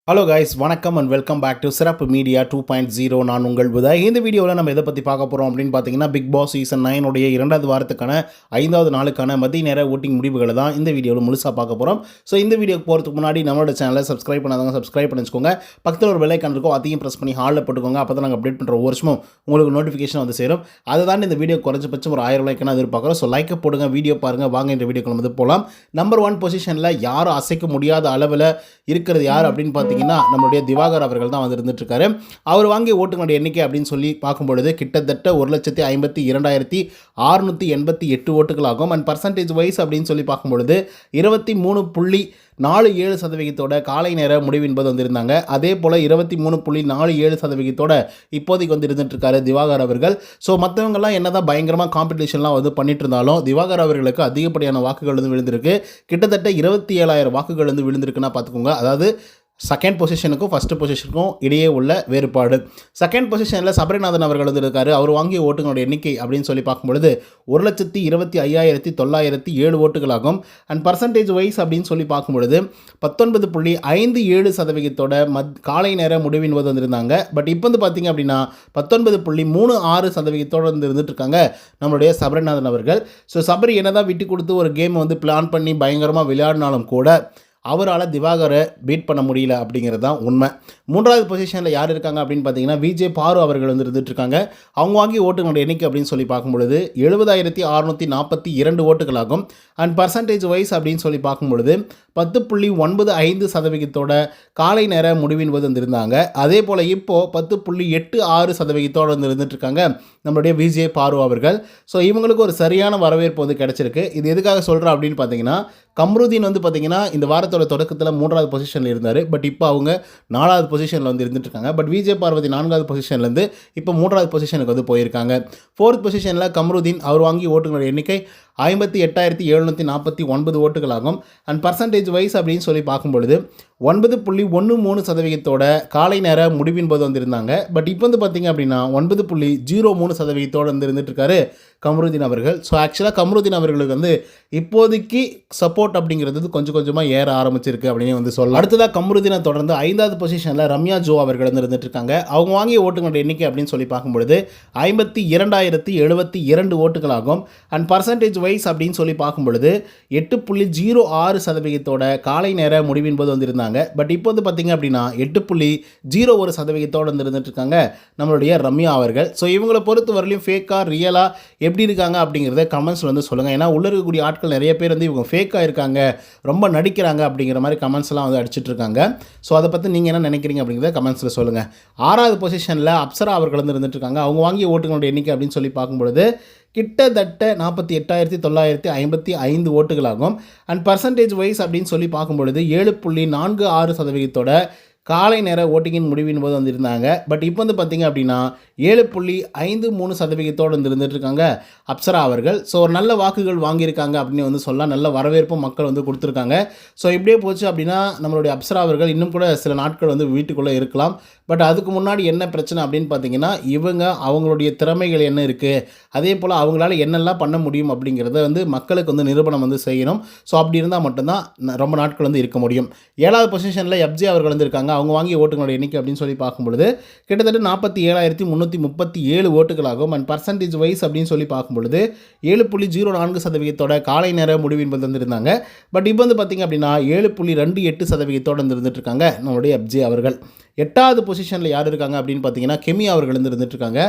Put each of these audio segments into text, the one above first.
Hello guys, வணக்கம் and welcome back to சிறப்பு media 2.0. நான் உங்கள் புதாய். இந்த வீடியோவில் நம்ம எதை பற்றி பார்க்க போகிறோம் அப்படின்னு பார்த்தீங்கன்னா, பிக் பாஸ் சீசன் 9 உடைய 2வது வாரத்துக்கான 5வது நாளுக்கான மதிய நேர ஓட்டிங் முடிவுகளை தான் இந்த வீடியோவில் முழுசாக பார்க்க போகிறோம். ஸோ இந்த வீடியோக்கு போகிறதுக்கு முன்னாடி நம்மளோட சேனலை சப்ஸ்கிரைப் பண்ணாதவங்க சப்ஸ்கிரைப் பண்ணி வச்சுக்கோங்க. பக்கத்தில் ஒரு பெல் ஐக்கான் இருக்கும், அதையும் ப்ரெஸ் பண்ணி ஹாலில் போட்டுக்கோங்க. அப்போ தான் நாங்கள் அப்டேட் பண்ணுற ஒரு வருஷமும் உங்களுக்கு நோட்டிஃபிகேஷன் வந்து சேரும். அதை தான் இந்த வீடியோ குறைஞ்சபட்சம் ஒரு 1000 லைக்கான எதிர்பார்க்குறோம். ஸோ லைக்கை போடுங்க, வீடியோ பாருங்கள். வாங்க இந்த வீடியோக்குள்ள வந்து போகலாம். நம்பர் 1 பொசிஷனில் யாரும் அசைக்க முடியாத அளவில் இருக்கிறது யார் அப்படின்னு பார்த்தீங்கன்னா, நம்மளுடைய திவாகர் அவர்கள் தான் வந்து இருந்துட்டுருக்காரு. அவர் வாங்கிய ஓட்டுகளுடைய எண்ணிக்கை அப்படின்னு சொல்லி பார்க்கும்பொழுது கிட்டத்தட்ட 1,52,688 ஓட்டுகள் ஆகும். அண்ட் பர்சன்டேஜ் வைஸ் அப்படின்னு சொல்லி பார்க்கும்பொழுது 23.47% காலை நேர முடிவு என்பது வந்திருந்தாங்க. அதே போல் 23.47% இப்போதைக்கு வந்து இருந்துட்டுருக்காரு திவாகர் அவர்கள். ஸோ மற்றவங்கெல்லாம் என்னதான் பயங்கரமாக காம்படிஷன்லாம் வந்து பண்ணிட்டு இருந்தாலும் திவாகர் அவர்களுக்கு அதிகப்படியான வாக்குகள் வந்து விழுந்திருக்கு. கிட்டத்தட்ட 27,000 வாக்குகள் வந்து விழுந்திருக்குன்னா பார்த்துக்கோங்க. அதாவது செகண்ட் பொசிஷனுக்கும் ஃபஸ்ட்டு பொசிஷனுக்கும் இடையே உள்ள வேறுபாடு. செகண்ட் பொசிஷனில் சபரிநாதன் அவர்கள் வந்து இருக்காரு. அவர் வாங்கிய ஓட்டுகளோட எண்ணிக்கை அப்படின்னு சொல்லி பார்க்கும்பொழுது 1,25,507 ஓட்டுகளாகும். அண்ட் பர்சன்டேஜ் வைஸ் அப்படின்னு சொல்லி பார்க்கும்பொழுது 19.57% காலை நேர முடிவின் போது வந்திருந்தாங்க. பட் இப்போ வந்து பார்த்திங்க அப்படின்னா 19.36% வந்து இருந்துட்டு இருக்காங்க நம்மளுடைய சபரிநாதன் அவர்கள். ஸோ சபரி என்னதான் விட்டு கொடுத்து ஒரு கேம் வந்து பிளான் பண்ணி பயங்கரமாக விளையாடினாலும் கூட அவரால் திவாகரை பீட் பண்ண முடியல அப்படிங்கிறது தான் உண்மை. 3வது பொசிஷனில் யார் இருக்காங்க அப்படின்னு பார்த்தீங்கன்னா, விஜே பாரு அவர்கள் வந்து இருந்துகிட்ருக்காங்க. அவங்க வாங்கி ஓட்டுகளோட எண்ணிக்கை அப்படின்னு சொல்லி பார்க்கும்பொழுது 70,642 ஓட்டுகளாகும். அண்ட் பர்சன்டேஜ் வைஸ் அப்படின்னு சொல்லி பார்க்கும்பொழுது 10.95% காலை நேர முடிவின் போது வந்திருந்தாங்க. அதே போல் இப்போது 10.86% வந்து இருந்துகிட்ருக்காங்க நம்மளுடைய விஜே பாரு அவர்கள். ஸோ இவங்களுக்கு ஒரு சரியான வரவேற்பு வந்து கிடச்சிருக்கு. இது எதுக்காக சொல்கிறேன் அப்படின்னு பார்த்தீங்கன்னா, கம்ருதீன் வந்து பார்த்திங்கன்னா இந்த வாரத்தோட தொடக்கத்தில் 3வது பொசிஷனில் இருந்தார். பட் இப்போ அவங்க 4வது பொசிஷனில் வந்து இருந்துட்டுருக்காங்க. பட் விஜய் பார்வதி 4வது பொசிஷன்லேருந்து இப்போ 3வது பொசிஷனுக்கு வந்து போயிருக்காங்க. 4th பொசிஷனில் கம்ருதீன் அவர் வாங்கி ஓட்டுகளோட எண்ணிக்கை 58,749 ஓட்டுகளாகும். அண்ட் பர்சன்டேஜ் வைஸ் அப்படின்னு சொல்லி பார்க்கும்பொழுது 9.13% காலை நேர முடிவின் போது வந்திருந்தாங்க. பட் இப்போ வந்து பார்த்திங்க அப்படின்னா 9.03% வந்து இருந்துட்டுருக்காரு கம்ருதீன் அவர்கள். ஸோ ஆக்சுவலாக கம்ருதீன் அவர்களுக்கு வந்து இப்போதைக்கு சப்போர்ட் அப்படிங்கிறது கொஞ்சம் கொஞ்சமாக ஏற ஆரம்பிச்சிருக்கு அப்படின்னு வந்து சொல்லலாம். அடுத்ததாக கம்ருதீனை தொடர்ந்து 5வது பொசிஷனில் ரம்யா ஜோ அவர்கள் வந்து இருந்துட்டுருக்காங்க. அவங்க வாங்கிய ஓட்டுகளோட எண்ணிக்கை அப்படின்னு சொல்லி பார்க்கும்பொழுது 52,072 ஓட்டுகளாகும். அண்ட் பர்சன்டேஜ் வைஸ் அப்படின்னு சொல்லி பார்க்கும்பொழுது 8.06% காலை நேர முடிவின் போது வந்திருந்தாங்க. பட் இப்போ வந்து பார்த்திங்க அப்படின்னா 8.01% வந்து இருந்துட்டுருக்காங்க நம்மளுடைய ரம்யா அவர்கள். ஸோ இவங்களை பொறுத்த வரலையும் ஃபேக்காக ரியலாக எப்படி இருக்காங்க அப்படிங்கிறத கமெண்ட்ஸில் வந்து சொல்லுங்கள். ஏன்னா உள்ளே இருக்கக்கூடிய ஆட்கள் நிறைய பேர் வந்து இவங்க ஃபேக்காக இருக்காங்க, ரொம்ப நடிக்கிறாங்க அப்படிங்கிற மாதிரி கமெண்ட்ஸ்லாம் வந்து அடிச்சிட்ருக்காங்க. ஸோ அதை பற்றி நீங்கள் என்ன நினைக்கிறீங்க அப்படிங்கிறத கமெண்ட்ஸில் சொல்லுங்கள். 6வது பொசிஷனில் அப்சரா அவர்கள் வந்து இருந்துட்டுருக்காங்க. அவங்க வாங்கிய ஓட்டுகளோட எண்ணிக்கை அப்படின்னு சொல்லி பார்க்கும்பொழுது கிட்டத்தட்ட 48,855 ஓட்டுகளாகும். அண்ட் பர்சன்டேஜ் வைஸ் அப்படின்னு சொல்லி பார்க்கும்பொழுது 7.46% காலை நேர ஓட்டிங்கின் முடிவின் போது வந்திருந்தாங்க. பட் இப்போ வந்து பார்த்திங்க அப்படின்னா 7.53% வந்து இருந்துகிட்ருக்காங்க அப்சரா அவர்கள். ஸோ ஒரு நல்ல வாக்குகள் வாங்கியிருக்காங்க அப்படின்னு வந்து சொல்லலாம். நல்ல வரவேற்பும் மக்கள் வந்து கொடுத்துருக்காங்க. ஸோ இப்படியே போச்சு அப்படின்னா நம்மளுடைய அப்சரா அவர்கள் இன்னும் கூட சில நாட்கள் வந்து வீட்டுக்குள்ளே இருக்கலாம். பட் அதுக்கு முன்னாடி என்ன பிரச்சனை அப்படின்னு பார்த்தீங்கன்னா, இவங்க அவங்களுடைய திறமைகள் என்ன இருக்குது, அதே போல் அவங்களால என்னெல்லாம் பண்ண முடியும் அப்படிங்கிறத வந்து மக்களுக்கு வந்து நிரூபணம் வந்து செய்யணும். ஸோ அப்படி இருந்தால் மட்டும்தான் ரொம்ப நாட்கள் வந்து இருக்க முடியும். 7வது பொசிஷனில் எஃப்ஜே அவர்கள் வந்து இருக்காங்க. அவங்க வாங்கிய ஓட்டுகளோட எண்ணிக்கை அப்படின்னு சொல்லி பார்க்கும்பொழுது கிட்டத்தட்ட 47,337 ஓட்டுகளாகும். அண்ட் பர்சன்டேஜ் வைஸ் அப்படின்னு சொல்லி பார்க்கும்பொழுது 7.04% காலை நேர முடிவின் போது வந்திருந்தாங்க. பட் இப்போ வந்து பார்த்திங்க அப்படின்னா 7.28% வந்து இருந்துட்டுருக்காங்க நம்மளுடைய எஃப்ஜே அவர்கள். 8வது பொசிஷனில் யார் இருக்காங்க அப்படின்னு பார்த்தீங்கன்னா, கெமி அவர்கள் வந்து இருந்துட்டுருக்காங்க.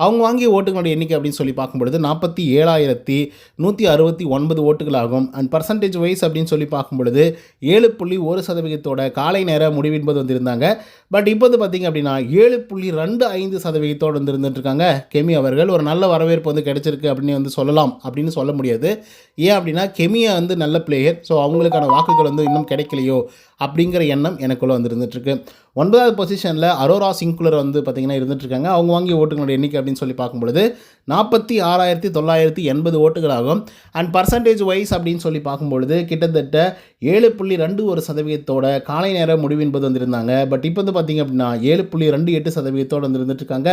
அவங்க வாங்கிய ஓட்டுகளோட எண்ணிக்கை அப்படின்னு சொல்லி பார்க்கும்பொழுது 47,169 ஓட்டுகளாகும். அண்ட் பர்சன்டேஜ் வைஸ் அப்படின்னு சொல்லி பார்க்கும்பொழுது 7.1% காலை நேர முடிவின் போது வந்திருந்தாங்க. பட் இப்போ வந்து பார்த்திங்க அப்படின்னா 7.25% வந்து இருந்துட்டுருக்காங்க கெமி அவர்கள். ஒரு நல்ல வரவேற்பு வந்து கிடைச்சிருக்கு அப்படின்னு வந்து சொல்லலாம் அப்படின்னு சொல்ல முடியாது. ஏன் அப்படின்னா கெமியா வந்து நல்ல பிளேயர். ஸோ அவங்களுக்கான வாக்குகள் வந்து இன்னும் கிடைக்கலையோ அப்படிங்கிற எண்ணம் எனக்குள்ளே வந்து இருந்துகிட்ருக்கு. 9வது பொசிஷனில் அரோரா சிங்குலர் வந்து பார்த்திங்கன்னா இருந்துகிட்ருக்காங்க. அவங்க வாங்கிய ஓட்டுகளோட எண்ணிக்கை அப்படின்னு சொல்லி பார்க்கும்பொழுது 46,980 ஓட்டுகளாகும். அண்ட் பர்சன்டேஜ் வைஸ் அப்படின்னு சொல்லி பார்க்கும்பொழுது கிட்டத்தட்ட 7.21% காலை நேர முடிவின் போது வந்திருந்தாங்க. பட் இப்போ வந்து பார்த்திங்க அப்படின்னா 7.28% வந்து இருந்துகிட்ருக்காங்க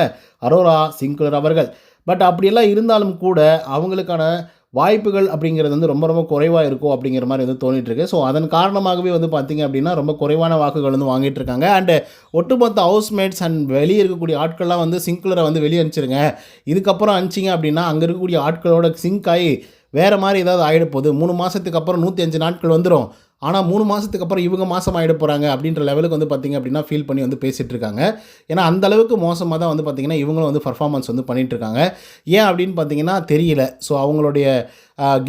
அரோரா சிங்குலர் அவர்கள். பட் அப்படியெல்லாம் இருந்தாலும் கூட அவங்களுக்கான வாய்ப்புகள் அப்படிங்கிறது வந்து ரொம்ப ரொம்ப குறைவாக இருக்கும் அப்படிங்கிற மாதிரி வந்து தோணிட்டுருக்கு. ஸோ அதன் காரணமாகவே வந்து பார்த்திங்க அப்படின்னா ரொம்ப குறைவான வாக்குகள் வந்து வாங்கிட்டு இருக்காங்க. அண்டு ஒட்டுமொத்த ஹவுஸ்மேட்ஸ் அண்ட் வெளியே இருக்கக்கூடிய ஆட்கள்லாம் வந்து சிங்க்குலரை வந்து வெளியே அனுப்பிச்சிருங்க. இதுக்கப்புறம் அனுப்பிச்சிங்க அப்படின்னா அங்கே இருக்கக்கூடிய ஆட்களோட சிங்க் ஆகி வேறு மாதிரி ஏதாவது ஆகிடப்போகுது. 3 மாதத்துக்கு அப்புறம் 105 நாட்கள் வந்துடும். ஆனால் 3 மாதத்துக்கு அப்புறம் இவங்க மாதம் ஆகிட போகிறாங்க அப்படின்ற லெவலுக்கு வந்து பார்த்திங்க அப்படின்னா ஃபீல் பண்ணி வந்து பேசிகிட்டு இருக்காங்க. ஏன்னா அந்த அளவுக்கு மோசமாக தான் வந்து பார்த்திங்கன்னா இவங்களும் வந்து பர்ஃபார்மன்ஸ் வந்து பண்ணிகிட்ருக்காங்க. ஏன் அப்படின்னு பார்த்தீங்கன்னா தெரியல. ஸோ அவங்களுடைய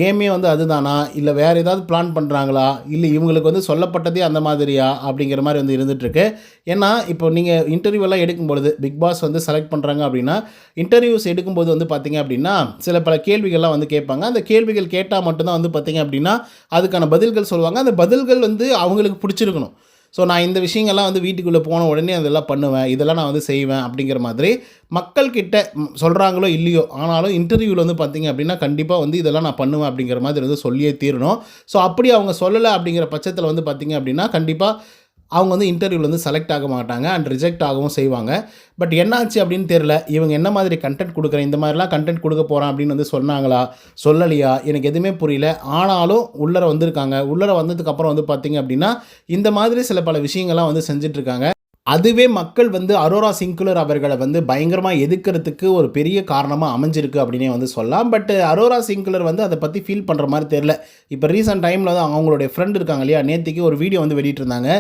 கேமே வந்து அதுதானா, இல்லை வேறு ஏதாவது பிளான் பண்ணுறாங்களா, இல்லை இவங்களுக்கு வந்து சொல்லப்பட்டதே அந்த மாதிரியா அப்படிங்கிற மாதிரி வந்து இருந்துகிட்ருக்கு. ஏன்னா இப்போ நீங்கள் இன்டர்வியூலாம் எடுக்கும்பொழுது பிக் பாஸ் வந்து செலக்ட் பண்ணுறாங்க அப்படின்னா இன்டர்வியூஸ் எடுக்கும்போது வந்து பார்த்திங்க அப்படின்னா சில பல கேள்விகள்லாம் வந்து கேட்பாங்க. அந்த கேள்விகள் கேட்டால் மட்டும்தான் வந்து பார்த்திங்க அப்படின்னா அதுக்கான பதில்கள் சொல்லுவாங்க. அந்த பதில்கள் வந்து அவங்களுக்கு பிடிச்சிருக்கணும். ஸோ நான் இந்த விஷயங்கள்லாம் வந்து வீட்டுக்குள்ளே போன உடனே அதெல்லாம் பண்ணுவேன், இதெல்லாம் நான் வந்து செய்வேன் அப்படிங்கிற மாதிரி மக்கள்கிட்ட சொல்கிறாங்களோ இல்லையோ, ஆனாலும் இன்டர்வியூவில் வந்து பார்த்திங்க அப்படின்னா கண்டிப்பாக வந்து இதெல்லாம் நான் பண்ணுவேன் அப்படிங்கிற மாதிரி வந்து சொல்லியே தீரணும். ஸோ அப்படி அவங்க சொல்லலை அப்படிங்கிற பட்சத்தில் வந்து பார்த்திங்க அப்படின்னா கண்டிப்பாக அவங்க வந்து இன்டர்வியூவில் வந்து செலக்ட் ஆக மாட்டாங்க அண்ட் ரிஜெக்ட் ஆகவும் செய்வாங்க. பட் என்னாச்சு அப்படின்னு தெரில. இவங்க என்ன மாதிரி கண்டென்ட் கொடுக்குறேன், இந்த மாதிரிலாம் கண்டென்ட் கொடுக்க போகிறேன் அப்படின்னு வந்து சொன்னாங்களா, சொல்லலையா, எனக்கு எதுவுமே புரியல. ஆனாலும் உள்ளர வந்திருக்காங்க. உள்ளர வந்ததுக்கப்புறம் வந்து பார்த்திங்க அப்படின்னா இந்த மாதிரி சில பல விஷயங்கள்லாம் வந்து செஞ்சிட்ருக்காங்க. அதுவே மக்கள் வந்து அரோரா சிங்குலர் அவர்களை வந்து பயங்கரமாக எதிர்க்கிறதுக்கு ஒரு பெரிய காரணமாக அமைஞ்சிருக்கு அப்படின்னே வந்து சொல்லலாம். பட் அரோரா சிங்குலர் வந்து அதை பற்றி ஃபீல் பண்ணுற மாதிரி தெரில. இப்போ ரீசெண்ட் டைமில் வந்து அவங்களுடைய ஃப்ரெண்ட் இருக்காங்க இல்லையா, நேற்றுக்கு ஒரு வீடியோ வந்து வெளியிட்டிருந்தாங்க.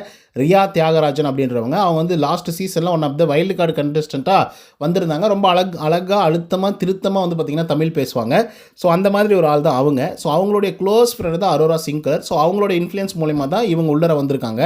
ரியா தியாகராஜன் அப்படின்றவங்க. அவங்க வந்து லாஸ்ட் சீசனில் one of the wild card கண்டஸ்டண்ட்டாக வந்திருந்தாங்க. ரொம்ப அழகாக அழுத்தமாக திருத்தமாக வந்து பார்த்திங்கன்னா தமிழ் பேசுவாங்க. ஸோ அந்த மாதிரி ஒரு ஆள் தான் அவங்க. ஸோ அவங்களுடைய க்ளோஸ் ஃப்ரெண்ட் தான் அரோரா சிங்குலர். ஸோ அவங்களோட இன்ஃப்ளூயன்ஸ் மூலிமா தான் இவங்க உள்ளர வந்திருக்காங்க.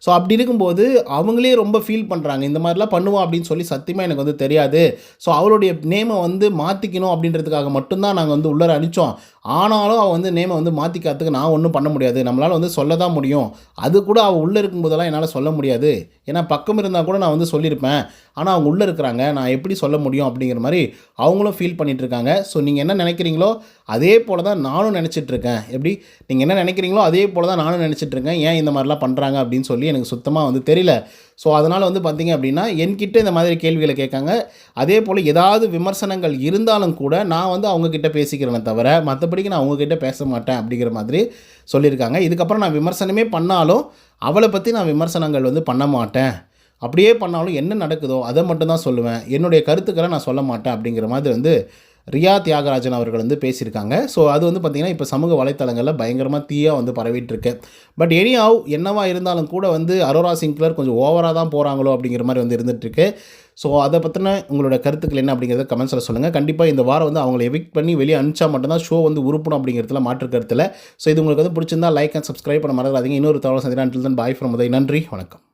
ஸோ அப்படி இருக்கும்போது அவங்களே ரொம்ப ஃபீல் பண்ணுறாங்க. இந்த மாதிரிலாம் பண்ணுவோம் அப்படின்னு சொல்லி சத்தியமாக எனக்கு வந்து தெரியாது. ஸோ அவளுடைய நேமை வந்து மாற்றிக்கணும் அப்படின்றதுக்காக மட்டும்தான் நாங்கள் வந்து உள்ளர அனுப்பிச்சோம். ஆனாலும் அவள் வந்து நேமை வந்து மாற்றிக்கிறதுக்கு நான் ஒன்றும் பண்ண முடியாது. நம்மளால் வந்து சொல்ல தான் முடியும். அது கூட அவள் உள்ளே இருக்கும்போதெல்லாம் என்னால் சொல்ல முடியாது. ஏன்னா பக்கம் இருந்தால் கூட நான் வந்து சொல்லியிருப்பேன். ஆனால் அவங்க உள்ளே இருக்கிறாங்க, நான் எப்படி சொல்ல முடியும் அப்படிங்கிற மாதிரி அவங்களும் ஃபீல் பண்ணிகிட்ருக்காங்க. ஸோ நீங்கள் என்ன நினைக்கிறீங்களோ அதே போல் தான் நானும் நினச்சிட்ருக்கேன். எப்படி நீங்கள் என்ன நினைக்கிறீங்களோ அதே போல் தான் நானும் நினச்சிட்ருக்கேன். ஏன் இந்த மாதிரிலாம் பண்ணுறாங்க அப்படின்னு சொல்லி எனக்கு சுத்தமாக வந்து தெரியல. ஸோ அதனால் வந்து பார்த்திங்க அப்படின்னா என்கிட்ட இந்த மாதிரி கேள்விகளை கேட்காங்க. அதே போல் ஏதாவது விமர்சனங்கள் இருந்தாலும் கூட நான் வந்து அவங்கக்கிட்ட பேசிக்கிறேனே தவிர மற்றபடிக்கு நான் அவங்கக்கிட்ட பேச மாட்டேன் அப்படிங்கிற மாதிரி சொல்லியிருக்காங்க. இதுக்கப்புறம் நான் விமர்சனமே பண்ணாலும் அவளை பற்றி நான் விமர்சனங்கள் வந்து பண்ண மாட்டேன். அப்படியே பண்ணாலும் என்ன நடக்குதோ அதை மட்டும்தான் சொல்லுவேன். என்னுடைய கருத்துக்களை நான் சொல்ல மாட்டேன் அப்படிங்கிற மாதிரி வந்து ரியா தியாகராஜன் அவர்கள் வந்து பேசியிருக்காங்க. ஸோ அது வந்து பார்த்திங்கன்னா இப்போ சமூக வலைத்தளங்களில் பயங்கரமாக தீயாக வந்து பரவிட்டுருக்கு. பட் எனிஹவ் என்னவா இருந்தாலும் கூட வந்து அரோரா சிங்குலர் கொஞ்சம் ஓவராக தான் போகிறாங்களோ அப்படிங்கிற மாதிரி வந்து இருந்துகிட்ருக்கு. ஸோ அதை பற்றின உங்களோட கருத்துக்கள் என்ன அப்படிங்கிறத கமெண்ட்ஸில் சொல்லுங்கள். கண்டிப்பாக இந்த வாரம் வந்து அவங்களை எவிக்ட் பண்ணி வெளியே அனுப்பிச்சா மட்டும்தான் ஷோ வந்து உருப்படும் அப்படிங்கிறதுல மாற்று கருத்தில். ஸோ இது உங்களுக்கு வந்து பிடிச்சிருந்தா லைக் அண்ட் சப்ஸ்கிரைப் பண்ண மறந்துடாதீங்க. இன்னொரு தகவல் சந்திக்கிறேன். until then bye from Uday. நன்றி, வணக்கம்.